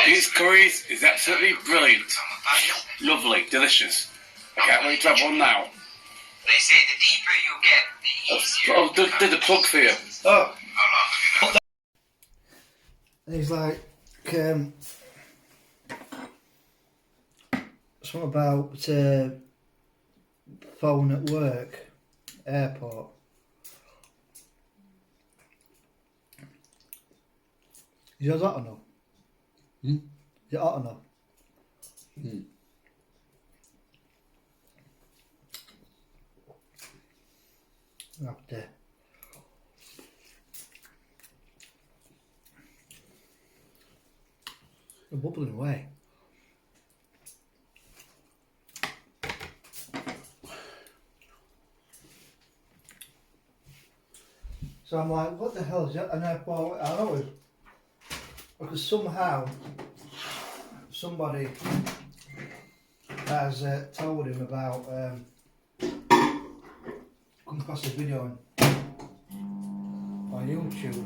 These curries is absolutely brilliant. Lovely, delicious. I can't wait to have one now. They say the deeper you get, the easier. Did the plug for you. Oh. And he's like, something about phone at work, airport. Is yours hot enough? Is it hot enough? Up there. They're bubbling away. So I'm like, what the hell is that? And I thought, I know it was because somehow somebody has told him about come across a video on YouTube.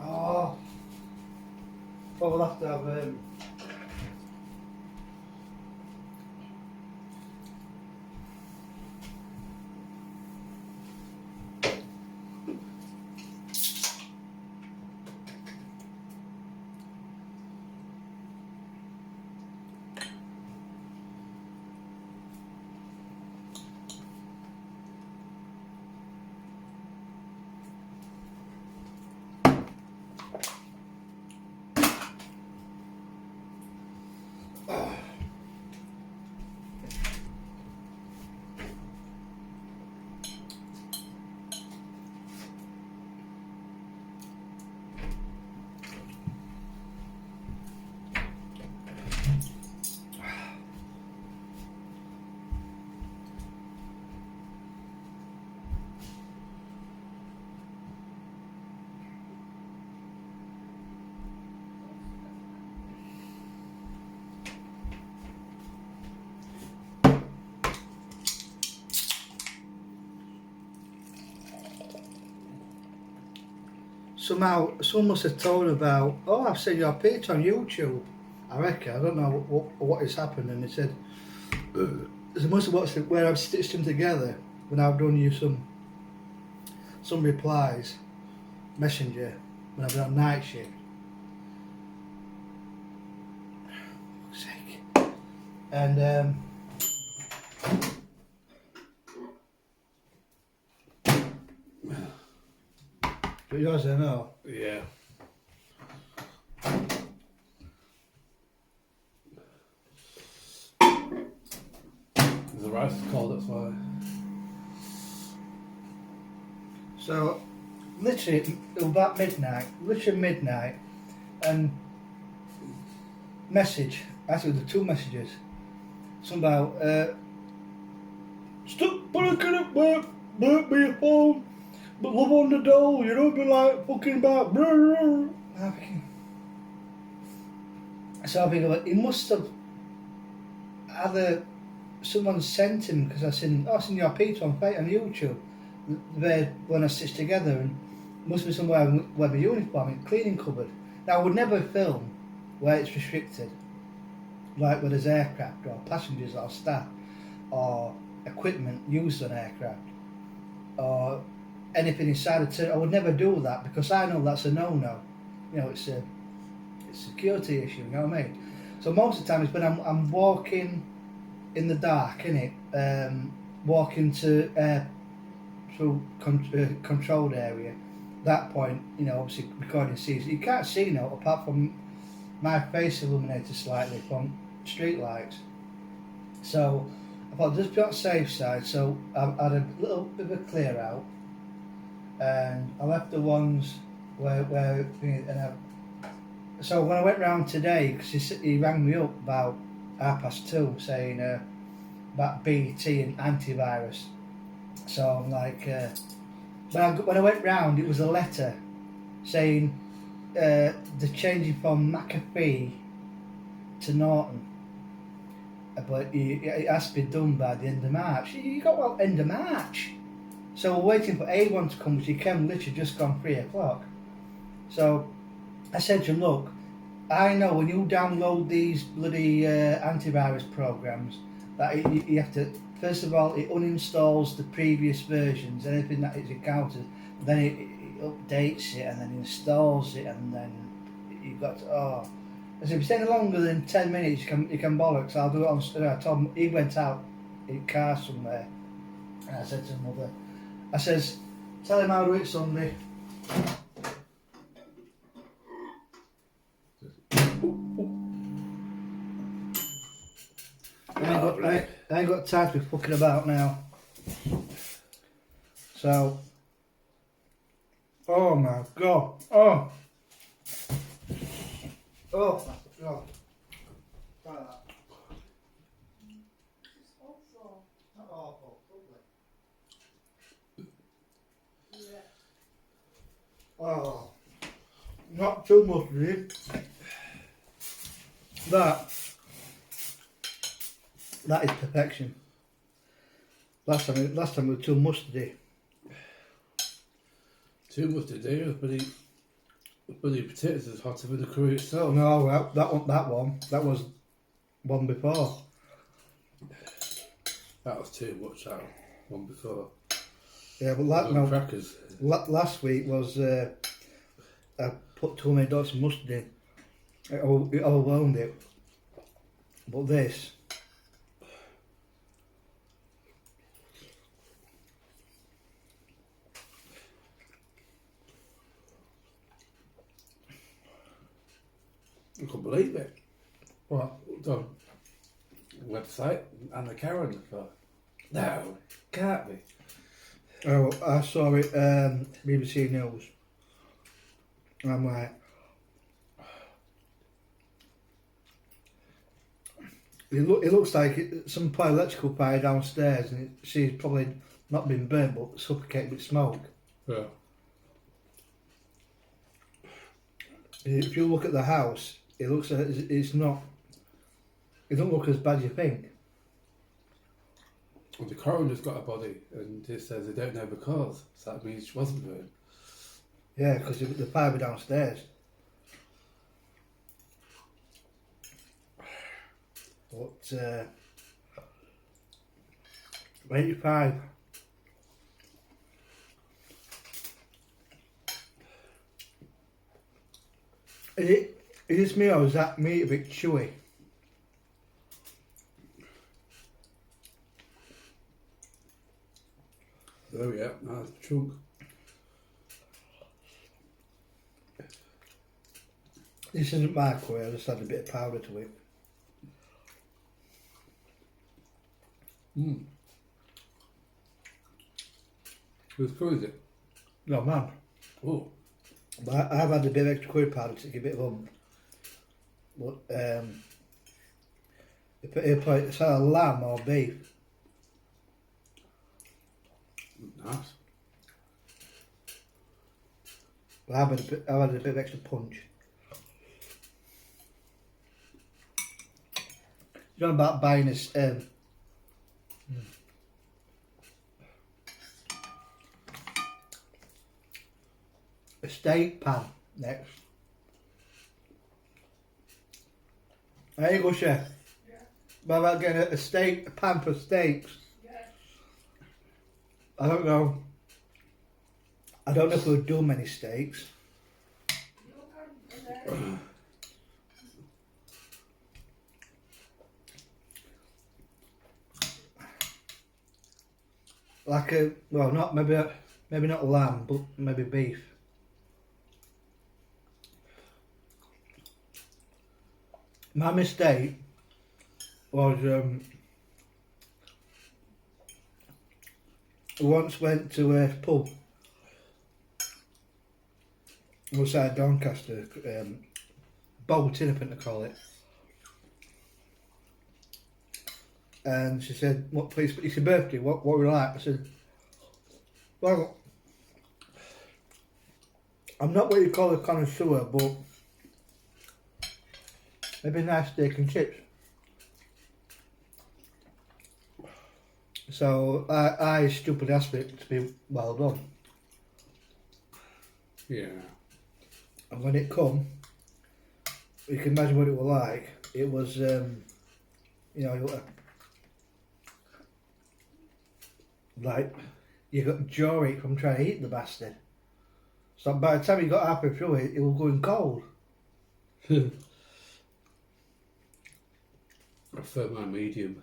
Oh, well, we'll have to have somehow someone must have told about, oh, I've seen your picture on YouTube. I reckon, I don't know what has happened, and they said they must have watched it where I've stitched them together when I've done you some replies, messenger, when I've been on night shift. For fuck's sake. And but yours I know. Yeah. The rice is cold, that's why. So, literally, it was about midnight, and message, actually the two messages, something about, stop barking at work, don't be a phone, but love on the door, you don't be like fucking about, blah, blah. So I think, he must have either someone sent him, because I seen your pizza on YouTube, when I stitched together, and must be somewhere where the uniform in cleaning cupboard. Now I would never film where it's restricted, like where there's aircraft or passengers or staff or equipment used on aircraft or anything inside the terminal. I would never do that because I know that's a no-no. You know, it's a security issue. You know what I mean? So most of the time it's when I'm walking in the dark, innit? Walking to through controlled area. That point, you know, obviously recording scenes. You can't see now apart from my face illuminated slightly from street lights. So I thought just be on the safe side. So I had a little bit of a clear out, and I left the ones where so when I went round today, because he rang me up about 2:30 saying about BT and antivirus. So I'm like, when I went round, it was a letter saying they're changing from McAfee to Norton, but it has to be done by the end of March. You got end of March, so we're waiting for A1 to come, which he came literally just gone 3 o'clock. So I said to him, look, I know when you download these bloody antivirus programs that you have to, first of all, it uninstalls the previous versions, anything that it's encountered, then it updates it and then installs it, and then you've got to, I said, if it's any longer than 10 minutes, you can bollocks, I'll do it on, I told him, he went out in a car somewhere, and I said to his mother, I says, tell him I'll do it Sunday. I ain't got time to be fucking about now. So, oh my god, oh my god. It's awful. Not awful, lovely. Yeah. Oh, not too much, really. That is perfection. Last time it was too mustardy. Too much to do, but the potatoes is hotter than the curry itself. No, well, that one. That was one before. That was too much, that one before. Yeah, but Crackers. last week was I put too many dots of mustard in. It overwhelmed it. But this. I couldn't believe it. What? The website and the Karen. I thought, no, can't be. Oh, I saw it, BBC News. And I'm like, it looks like some electrical fire downstairs, and she's probably not been burnt, but suffocated with smoke. Yeah. If you look at the house, it looks like it's not. It don't look as bad as you think. And the coroner's got a body, and he says they don't know the cause, so that means she wasn't burnt. Yeah, because the fire was downstairs. But 85. Is this me or is that meat a bit chewy? Oh yeah, nice chunk. This isn't microwave, I just had a bit of powder to it. Whose crew is it? No, man. Oh, But I've had a bit of extra curry powder to give it a bump. But it's either lamb or beef. nice. But I've had a bit of extra punch. You know about buying this a steak pan next. There you go, chef. Yeah. What about getting a pan for steaks? Yeah. I don't know. I don't know if we'll do many steaks. You can. Like maybe not lamb, but maybe beef. My mistake was I once went to a pub outside Doncaster, Bolton I think they call it. And she said, "What please? It's your birthday. What would you like?" I said, "Well, I'm not what you call a connoisseur, but maybe a nice steak and chips." So I stupidly asked for it to be well done. Yeah. And when it come, you can imagine what it was like. It was, you know, like you got jaw ache from trying to eat the bastard. So by the time you got halfway through it, it was going cold. I prefer my medium.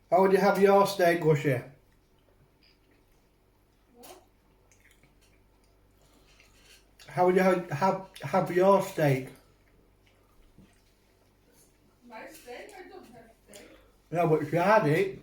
How would you have your steak, Gushy? How would you have your steak? My steak? I don't have steak. No, but if you had it,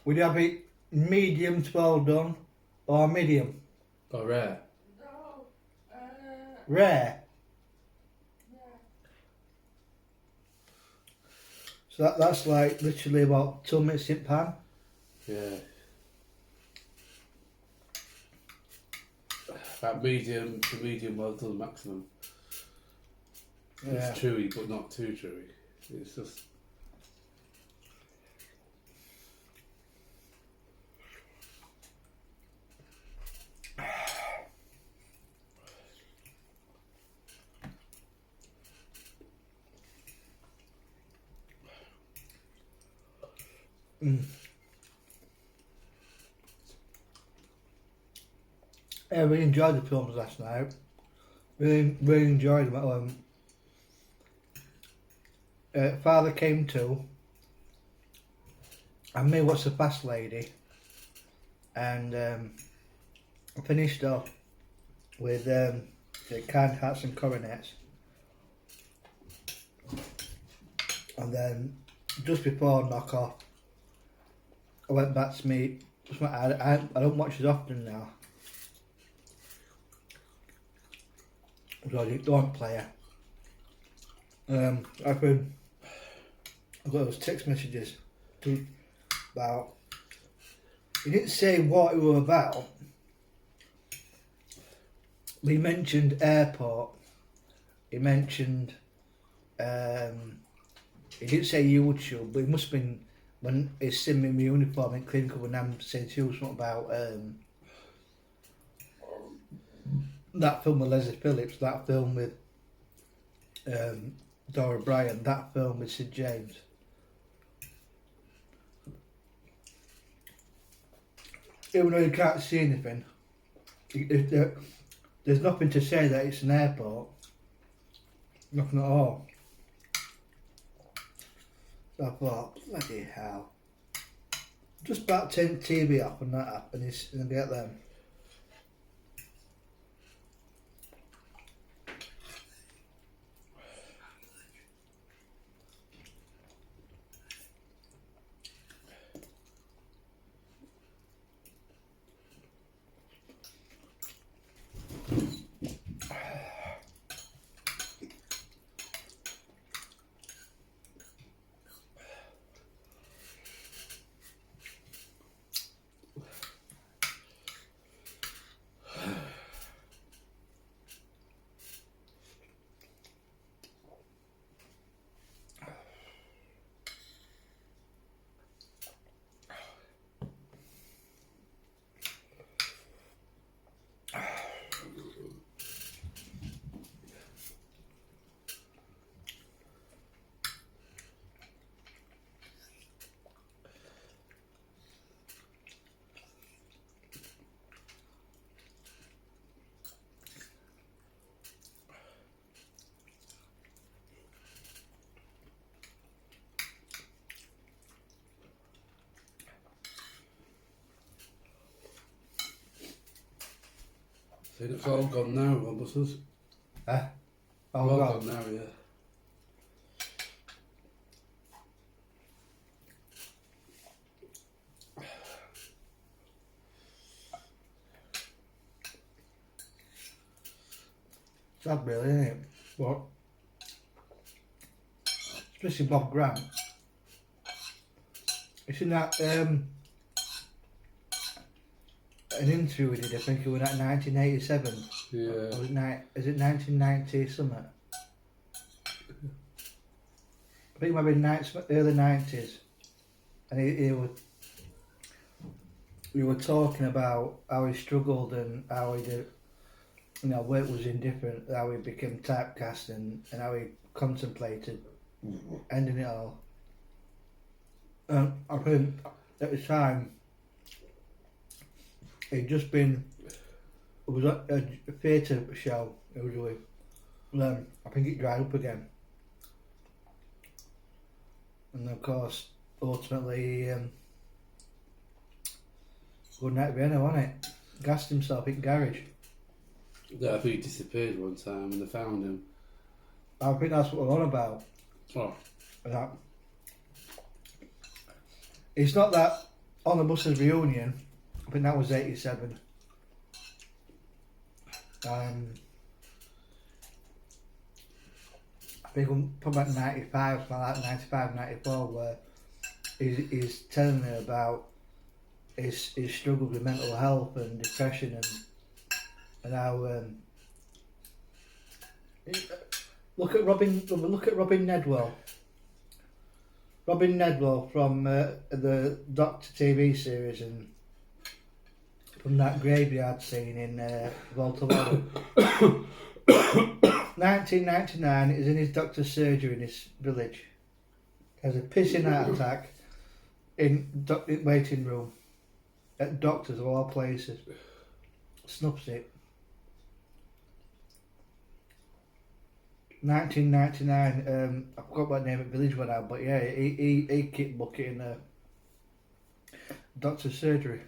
would you have it medium to well done or medium? Or rare. No. Rare. Yeah. So that's like literally about 2 minutes in pan. Yeah. That medium to medium well done maximum. Yeah. It's chewy but not too chewy. It's just Yeah, we enjoyed the films last night. Really enjoyed them. Father Came To, and Me What's the Fast Lady, and I finished off with the Kind Hearts and Coronets, and then just before knock off, I went back to me. I don't watch it often now. So I don't play it. I've got those text messages about. He didn't say what it was about. He mentioned airport. He mentioned. He didn't say YouTube, but it must have been when he's seen me in my uniform in clinical when I'm saying to you something about that film with Leslie Phillips, that film with Dora Bryan, that film with Sid James. Even though you can't see anything, there's nothing to say that it's an airport. Nothing at all. So I thought, bloody hell. Just about turn the TV off and that up and it's going to get them. I think it's all gone now, Robertson's. Oh, All God. gone now, yeah. Sad really, isn't it? But especially Bob Grant. It's in that an interview we did, I think it was at 1987. Yeah. Or was it is it 1990 something? I think it might be early 90s. And we were talking about how he struggled and how he did. you know, work was indifferent, how he became typecast and how he contemplated ending it all. I think at the time he'd just been, it was a theatre show it was with. I think it dried up again. And of course, ultimately, good night Vienna, wasn't it? Gassed himself in garage. Yeah, I think he disappeared one time and they found him. I think that's what we're on about. Oh. That. It's not that on the Buses reunion, I think that was 87. I think probably about 95, like 95, 94, where he's telling her about his struggle with mental health and depression and how look at Robin Nedwell. Robin Nedwell from the Doctor TV series and from that graveyard scene in Volta. 1999 is in his doctor's surgery in his village. Has a pissing heart attack in waiting room at doctors of all places. Snuffs it. 1999. I forgot what name of village went out, but yeah, he kicked bucket in a doctor's surgery.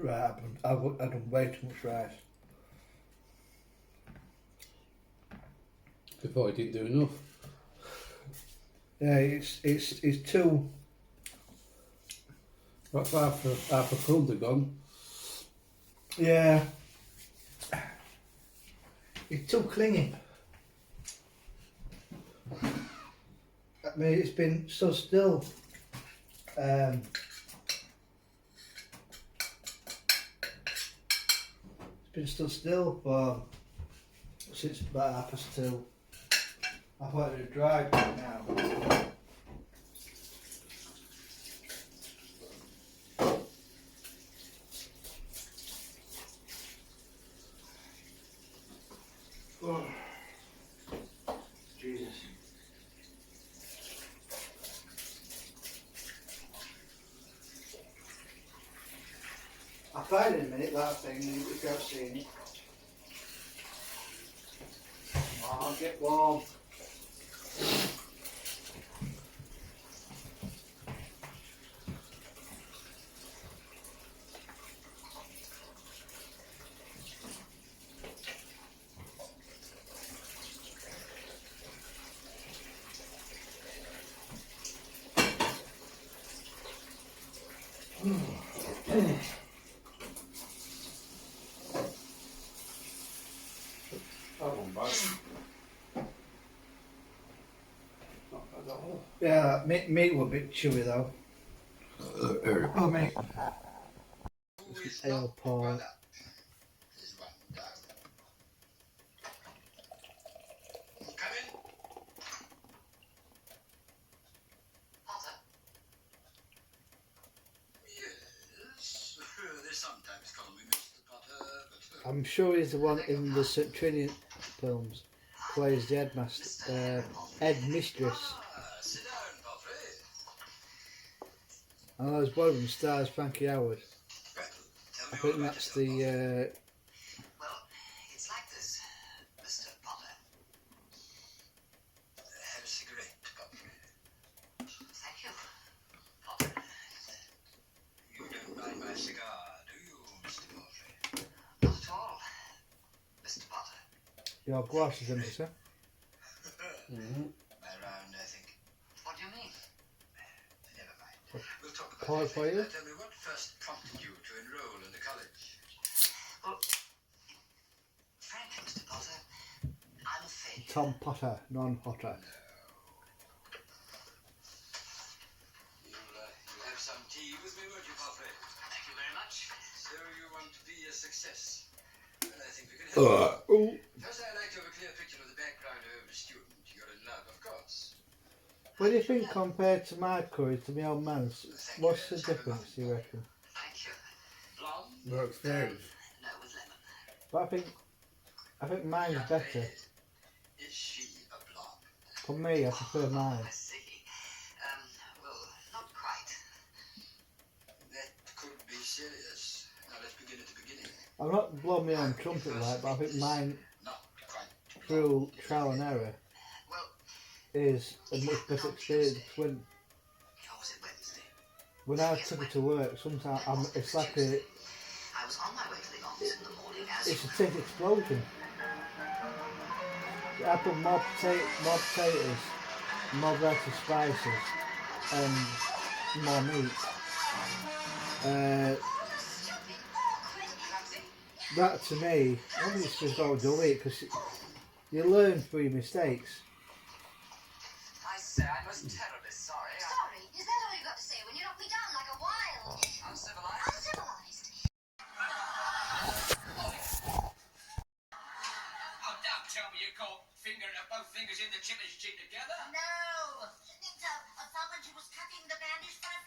Right, I've done way too much rice. They thought he didn't do enough. Yeah, it's too. That's half a pound gone. Yeah, it's too clingy. I mean, it's been so still. It's been still for since about 2:30. I thought it would dry by now. Oh, Jesus. I'll find in a minute that thing if you have seen it. I'll get warm. Yeah, meat were a bit chewy though. Oh mate. Ale Paul. I'm sure he's the one in the St. Trinity films. Plays the headmaster, head mistress. I know there's one of them stars Frankie Howard. I think that's the. Well, it's like this, Mr. Potter. Have a cigarette, Potter. Thank you, Potter. You don't mind my cigar, do you, Mr. Potter? Not at all, Mr. Potter. Your glasses in this, sir? Around, I think. What do you mean? Never mind. We'll talk about Paul that for you? later. Tell me what first prompted you to enroll in the college. Well, frankly, Mr. Potter, I'm a failure. Tom Potter, non-Potter. You'll have some tea with me, won't you, Potter? Thank you very success. And I think we could help. Ooh. First, I'd like to have a clear picture of the background of the student. You're in love, of course. What do you think compared to my courage to my old man's? What's the difference, do you reckon? Thank you. Blonde? More experience. No, with lemon. But I think mine's better. Is she a blonde? For me, I prefer mine. I see. Well, not quite. That could be serious. Now let's begin at the beginning. I'm not blowing my own trumpet like, but I think mine, Not quite. through trial and error, Well, is a much better experience. When how was it Wednesday? I took it to work, sometimes it's like I was on my way to the office in the morning as it's a taste explosion. I put more potatoes, more lettuce, spices, and more meat. That to me, I think it's just got to do it because you learn through your mistakes. I say, I was terribly sorry. Sorry? Is that all you got to say when you knocked me down like a wild? Uncivilized? Uncivilized? Oh, don't tell me you caught both fingers in the chimney's cheek together. No! It's a thumb and she was tucking the bandage for a